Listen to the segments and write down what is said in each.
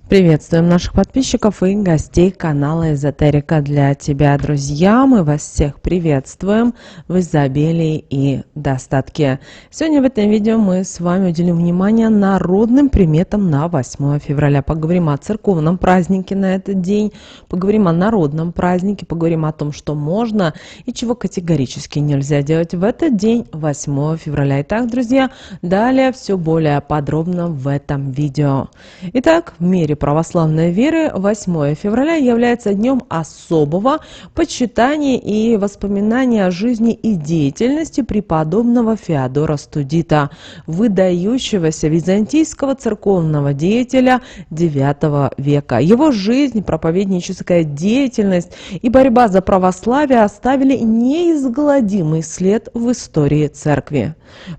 Приветствуем наших подписчиков и гостей канала Эзотерика для тебя, друзья. Мы вас всех приветствуем в изобилии и достатке. Сегодня в этом видео мы с вами уделим внимание народным приметам на 8 февраля. Поговорим о церковном празднике на этот день, поговорим о народном празднике, поговорим о том, что можно и чего категорически нельзя делать в этот день, 8 февраля. Итак, друзья, далее все более подробно в этом видео. Итак, в мире православной веры 8 февраля является днем особого почитания и воспоминания о жизни и деятельности преподобного Феодора Студита, выдающегося византийского церковного деятеля IX века. Его жизнь, проповедническая деятельность и борьба за православие оставили неизгладимый след в истории церкви.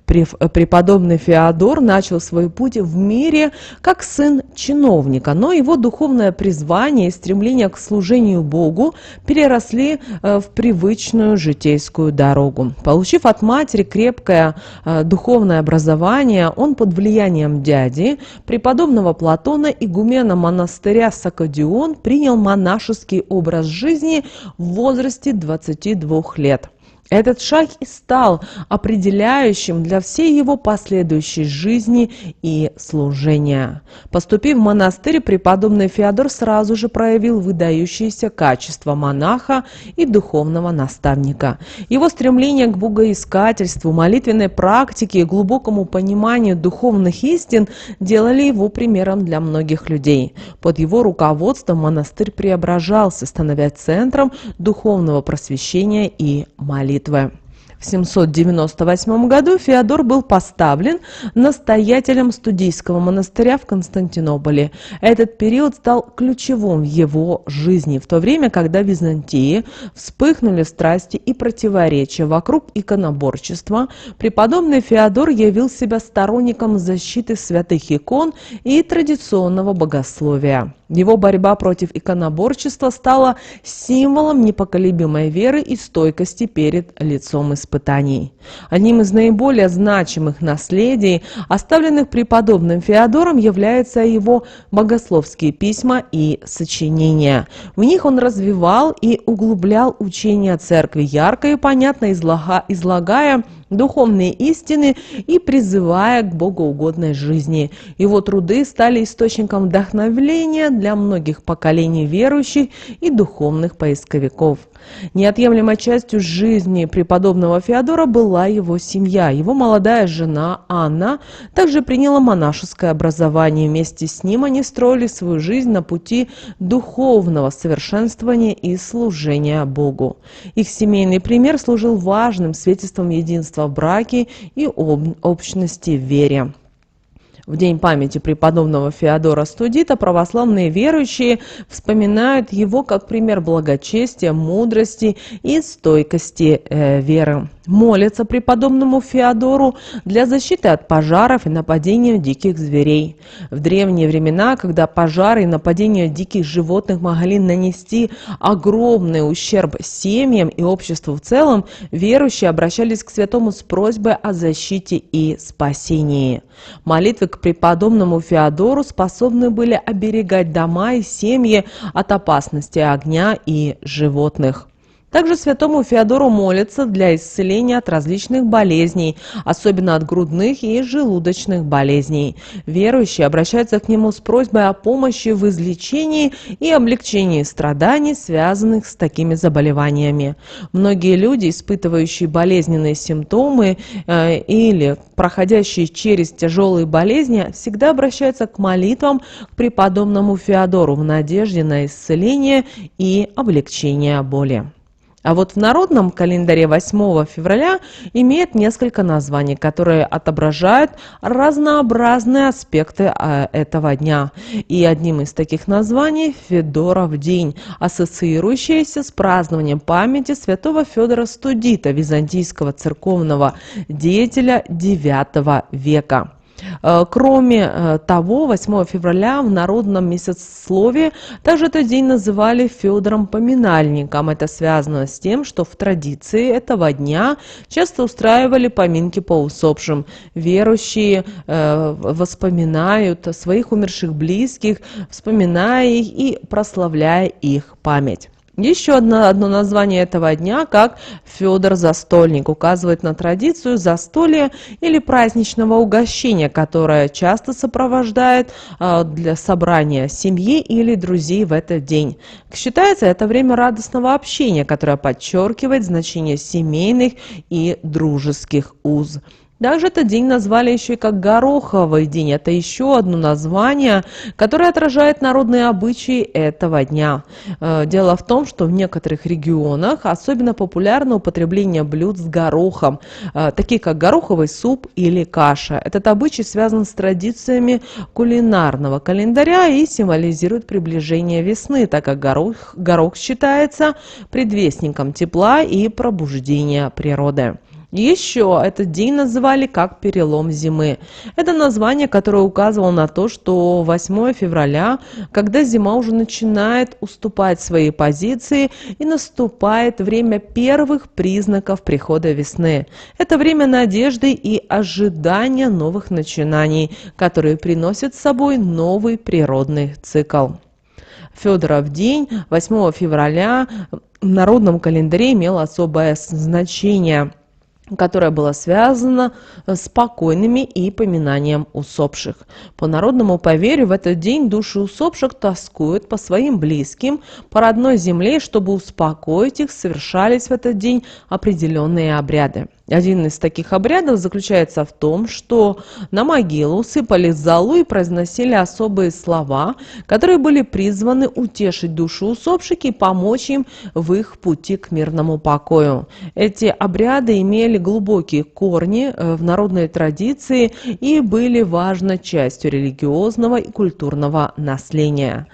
Преподобный Феодор начал свой путь в мире как сын чиновника, но его духовное призвание и стремление к служению Богу переросли в привычную житейскую дорогу. Получив от матери крепкое духовное образование, он под влиянием дяди, преподобного Платона, игумена монастыря Сокодион, принял монашеский образ жизни в возрасте 22 лет. Этот шаг и стал определяющим для всей его последующей жизни и служения. Поступив в монастырь, преподобный Феодор сразу же проявил выдающиеся качества монаха и духовного наставника. Его стремление к богоискательству, молитвенной практике и глубокому пониманию духовных истин делали его примером для многих людей. Под его руководством монастырь преображался, становясь центром духовного просвещения и молитвы. В 798 году Феодор был поставлен настоятелем Студийского монастыря в Константинополе. Этот период стал ключевым в его жизни, в то время, когда в Византии вспыхнули страсти и противоречия вокруг иконоборчества. Преподобный Феодор явил себя сторонником защиты святых икон и традиционного богословия. Его борьба против иконоборчества стала символом непоколебимой веры и стойкости перед лицом испытаний. Одним из наиболее значимых наследий, оставленных преподобным Феодором, являются его богословские письма и сочинения. В них он развивал и углублял учение церкви, ярко и понятно излагая духовные истины и призывая к богоугодной жизни. Его труды стали источником вдохновения для многих поколений верующих и духовных поисковиков. Неотъемлемой частью жизни преподобного Феодора была его семья. Его молодая жена Анна также приняла монашеское образование. Вместе с ним они строили свою жизнь на пути духовного совершенствования и служения Богу. Их семейный пример служил важным свидетельством единства в браке и общности в вере. В день памяти преподобного Феодора Студита православные верующие вспоминают его как пример благочестия, мудрости и стойкости веры. Молятся преподобному Феодору для защиты от пожаров и нападения диких зверей. В древние времена, когда пожары и нападения диких животных могли нанести огромный ущерб семьям и обществу в целом, верующие обращались к святому с просьбой о защите и спасении. Молитвы к преподобному Феодору способны были оберегать дома и семьи от опасности огня и животных. Также святому Феодору молятся для исцеления от различных болезней, особенно от грудных и желудочных болезней. Верующие обращаются к нему с просьбой о помощи в излечении и облегчении страданий, связанных с такими заболеваниями. Многие люди, испытывающие болезненные симптомы или проходящие через тяжелые болезни, всегда обращаются к молитвам к преподобному Феодору в надежде на исцеление и облегчение боли. А вот в народном календаре 8 февраля имеет несколько названий, которые отображают разнообразные аспекты этого дня. И одним из таких названий – Федоров день, ассоциирующийся с празднованием памяти святого Федора Студита, византийского церковного деятеля IX века. Кроме того, 8 февраля в народном месяцесловии также этот день называли Федором Поминальником. Это связано с тем, что в традиции этого дня часто устраивали поминки по усопшим. Верующие воспоминают своих умерших близких, вспоминая их и прославляя их память. Еще одно название этого дня, как Федор Застольник, указывает на традицию застолья или праздничного угощения, которое часто сопровождает для собрания семьи или друзей в этот день. Считается, это время радостного общения, которое подчеркивает значение семейных и дружеских уз. Также этот день назвали еще и как Гороховый день. Это еще одно название, которое отражает народные обычаи этого дня. Дело в том, что в некоторых регионах особенно популярно употребление блюд с горохом, такие как гороховый суп или каша. Этот обычай связан с традициями кулинарного календаря и символизирует приближение весны, так как горох считается предвестником тепла и пробуждения природы. Еще этот день называли как перелом зимы. Это название, которое указывало на то, что 8 февраля, когда зима уже начинает уступать свои позиции и наступает время первых признаков прихода весны. Это время надежды и ожидания новых начинаний, которые приносят с собой новый природный цикл. Федоров день 8 февраля в народном календаре имел особое значение, которое было связано с покойными и поминанием усопших. По народному поверью, в этот день души усопших тоскуют по своим близким, по родной земле, чтобы успокоить их, совершались в этот день определенные обряды. Один из таких обрядов заключается в том, что на могилу сыпали золу и произносили особые слова, которые были призваны утешить душу усопших и помочь им в их пути к мирному покою. Эти обряды имели глубокие корни в народной традиции и были важной частью религиозного и культурного наследия.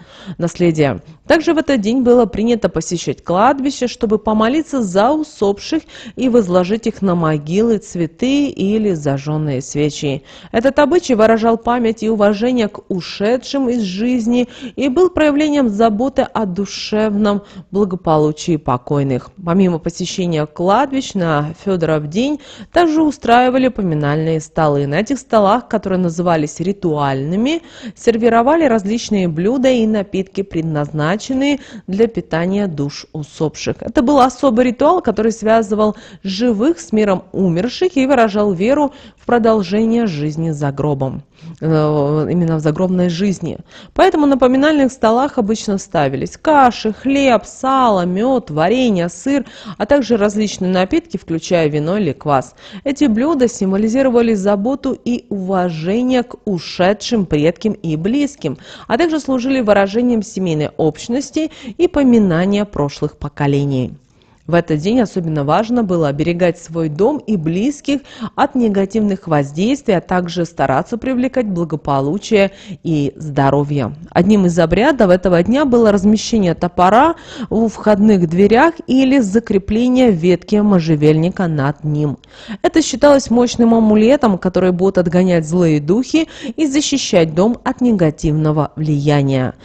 Также в этот день было принято посещать кладбище, чтобы помолиться за усопших и возложить их на могилы цветы или зажженные свечи. Этот обычай выражал память и уважение к ушедшим из жизни и был проявлением заботы о душевном благополучии покойных. Помимо посещения кладбищ на Федоров день, также устраивали поминальные столы. На этих столах, которые назывались ритуальными, сервировали различные блюда и напитки, предназначенные для питания душ усопших. Это был особый ритуал, который связывал живых с миром умерших и выражал веру в продолжение жизни за гробом, именно в загробной жизни. Поэтому на поминальных столах обычно ставились каши, хлеб, сало, мед, варенье, сыр, а также различные напитки, включая вино или квас. Эти блюда символизировали заботу и уважение к ушедшим предкам и близким, а также служили выражением семейной общности и поминания прошлых поколений. В этот день особенно важно было оберегать свой дом и близких от негативных воздействий, а также стараться привлекать благополучие и здоровье. Одним из обрядов этого дня было размещение топора у входных дверях или закрепление ветки можжевельника над ним. Это считалось мощным амулетом, который будет отгонять злые духи и защищать дом от негативного влияния.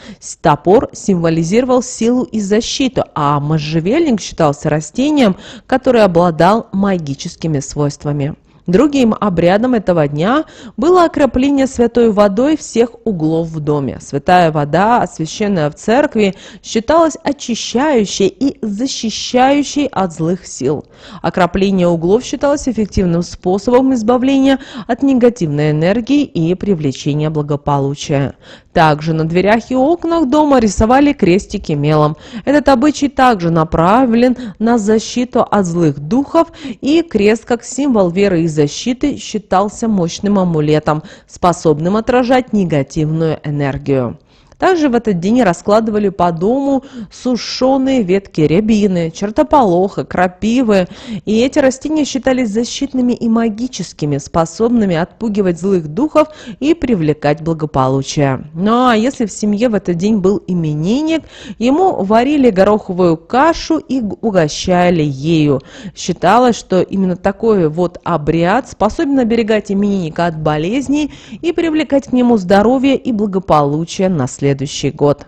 Топор символизировал силу и защиту, а можжевельник считался растением, которое обладал магическими свойствами. Другим обрядом этого дня было окропление святой водой всех углов в доме. Святая вода, освященная в церкви, считалась очищающей и защищающей от злых сил. Окропление углов считалось эффективным способом избавления от негативной энергии и привлечения благополучия. Также на дверях и окнах дома рисовали крестики мелом. Этот обычай также направлен на защиту от злых духов, и крест как символ веры и защиты считался мощным амулетом, способным отражать негативную энергию. Также в этот день раскладывали по дому сушеные ветки рябины, чертополоха, крапивы, и эти растения считались защитными и магическими, способными отпугивать злых духов и привлекать благополучие. Ну а если в семье в этот день был именинник, ему варили гороховую кашу и угощали ею. Считалось, что именно такой вот обряд способен оберегать именинника от болезней и привлекать к нему здоровье и благополучие на следующий год.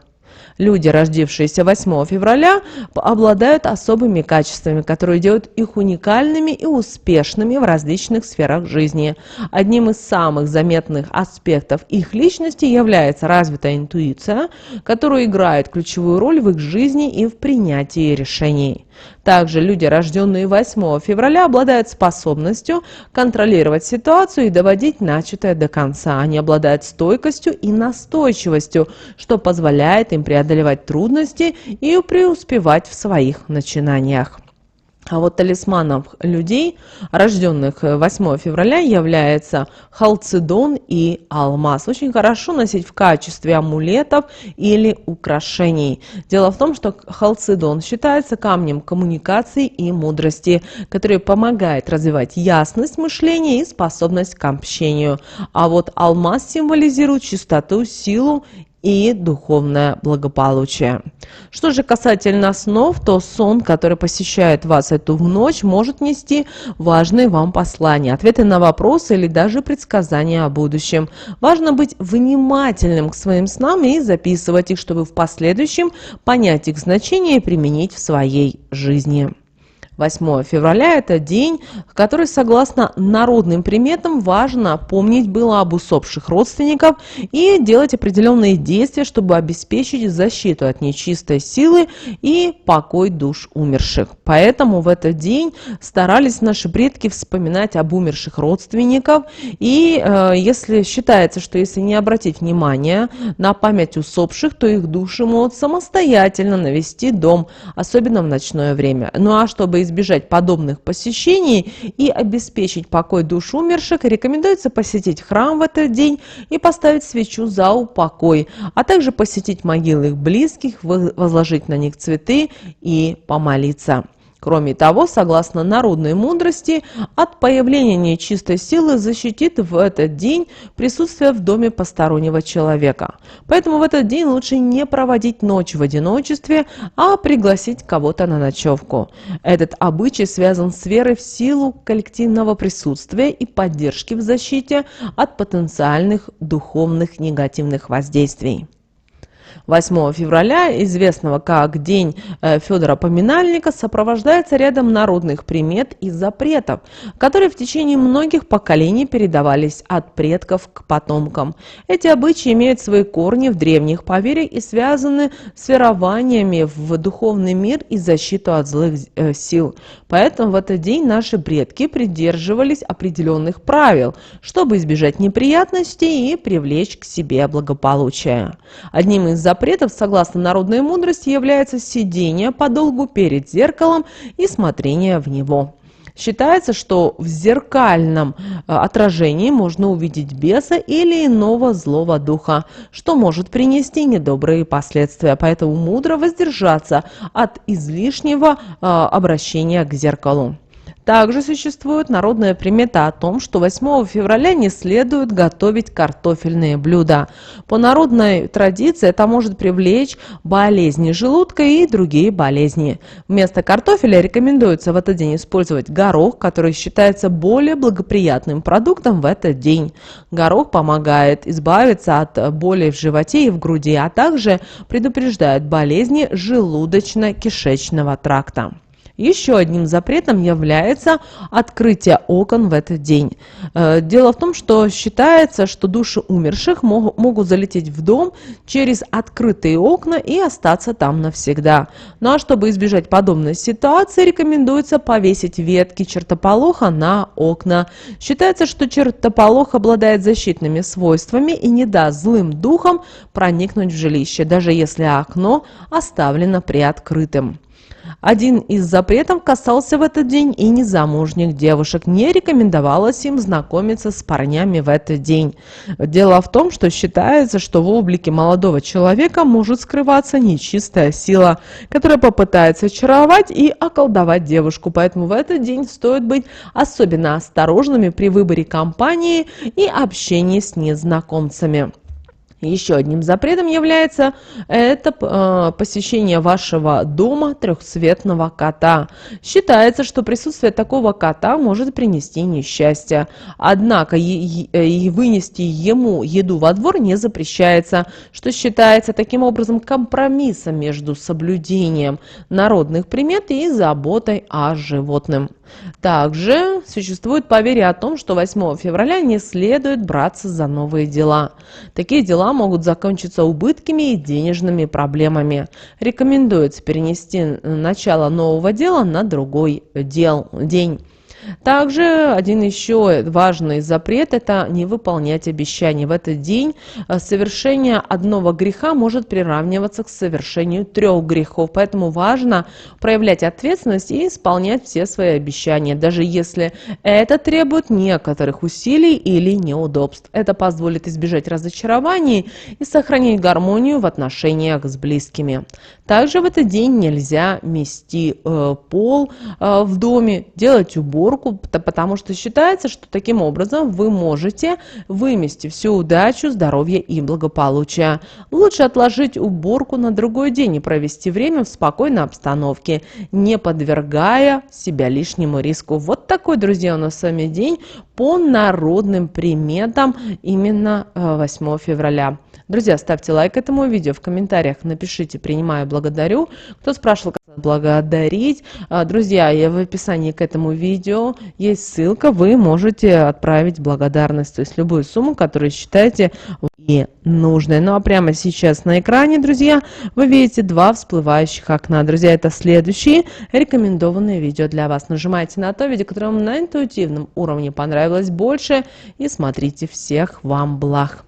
Люди, родившиеся 8 февраля, обладают особыми качествами, которые делают их уникальными и успешными в различных сферах жизни. Одним из самых заметных аспектов их личности является развитая интуиция, которая играет ключевую роль в их жизни и в принятии решений. Также люди, рожденные 8 февраля, обладают способностью контролировать ситуацию и доводить начатое до конца. Они обладают стойкостью и настойчивостью, что позволяет им преодолевать трудности и преуспевать в своих начинаниях. А вот талисманом людей, рожденных 8 февраля, является халцедон и алмаз. Очень хорошо носить в качестве амулетов или украшений. Дело в том, что халцедон считается камнем коммуникации и мудрости, который помогает развивать ясность мышления и способность к общению. А вот алмаз символизирует чистоту, силу и духовное благополучие. Что же касательно снов, то сон, который посещает вас эту ночь, может нести важные вам послания, ответы на вопросы или даже предсказания о будущем. Важно быть внимательным к своим снам и записывать их, чтобы в последующем понять их значение и применить в своей жизни. 8 февраля – это день, который, согласно народным приметам, важно помнить было об усопших родственников и делать определенные действия, чтобы обеспечить защиту от нечистой силы и покой душ умерших. Поэтому в этот день старались наши предки вспоминать об умерших родственников. И если считается, что если не обратить внимания на память усопших, то их души могут самостоятельно навести дом, особенно в ночное время. Ну а чтобы избежать подобных посещений и обеспечить покой душ умерших, рекомендуется посетить храм в этот день и поставить свечу за упокой, а также посетить могилы их близких, возложить на них цветы и помолиться. Кроме того, согласно народной мудрости, от появления нечистой силы защитит в этот день присутствие в доме постороннего человека. Поэтому в этот день лучше не проводить ночь в одиночестве, а пригласить кого-то на ночевку. Этот обычай связан с верой в силу коллективного присутствия и поддержки в защите от потенциальных духовных негативных воздействий. 8 февраля, известного как День Федора Поминальника, сопровождается рядом народных примет и запретов, которые в течение многих поколений передавались от предков к потомкам. Эти обычаи имеют свои корни в древних поверьях и связаны с верованиями в духовный мир и защиту от злых сил. Поэтому в этот день наши предки придерживались определенных правил, чтобы избежать неприятностей и привлечь к себе благополучие. Одним из запретов, согласно народной мудрости, является сидение подолгу перед зеркалом и смотрение в него. Считается, что в зеркальном отражении можно увидеть беса или иного злого духа, что может принести недобрые последствия. Поэтому мудро воздержаться от излишнего обращения к зеркалу. Также существует народная примета о том, что 8 февраля не следует готовить картофельные блюда. По народной традиции это может привлечь болезни желудка и другие болезни. Вместо картофеля рекомендуется в этот день использовать горох, который считается более благоприятным продуктом в этот день. Горох помогает избавиться от боли в животе и в груди, а также предупреждает болезни желудочно-кишечного тракта. Еще одним запретом является открытие окон в этот день. Дело в том, что считается, что души умерших могут залететь в дом через открытые окна и остаться там навсегда. Ну а чтобы избежать подобной ситуации, рекомендуется повесить ветки чертополоха на окна. Считается, что чертополох обладает защитными свойствами и не даст злым духам проникнуть в жилище, даже если окно оставлено приоткрытым. Один из запретов касался в этот день и незамужних девушек. Не рекомендовалось им знакомиться с парнями в этот день. Дело в том, что считается, что в облике молодого человека может скрываться нечистая сила, которая попытается очаровать и околдовать девушку. Поэтому в этот день стоит быть особенно осторожными при выборе компании и общении с незнакомцами. Еще одним запретом является посещение вашего дома трехцветного кота. Считается, что присутствие такого кота может принести несчастье. Однако и вынести ему еду во двор не запрещается, что считается таким образом компромиссом между соблюдением народных примет и заботой о животном. Также существует поверье о том, что 8 февраля не следует браться за новые дела. Такие дела могут закончиться убытками и денежными проблемами. Рекомендуется перенести начало нового дела на другой день. Также один еще важный запрет – это не выполнять обещания. В этот день совершение одного греха может приравниваться к совершению 3 грехов. Поэтому важно проявлять ответственность и исполнять все свои обещания, даже если это требует некоторых усилий или неудобств. Это позволит избежать разочарований и сохранить гармонию в отношениях с близкими. Также в этот день нельзя мести пол в доме, делать уборку, потому что считается, что таким образом вы можете вымести всю удачу, здоровье и благополучие. Лучше отложить уборку на другой день и провести время в спокойной обстановке, не подвергая себя лишнему риску. Вот такой, друзья, у нас с вами день по народным приметам именно 8 февраля. Друзья, ставьте лайк этому видео, в комментариях напишите «принимаю, благодарю». Кто спрашивал, как благодарить, друзья, в описании к этому видео есть ссылка, вы можете отправить благодарность, то есть любую сумму, которую считаете нужной. Ну а прямо сейчас на экране, друзья, вы видите 2 всплывающих окна. Друзья, это следующие рекомендованные видео для вас. Нажимайте на то видео, которое вам на интуитивном уровне понравилось больше, и смотрите. Всех вам благ!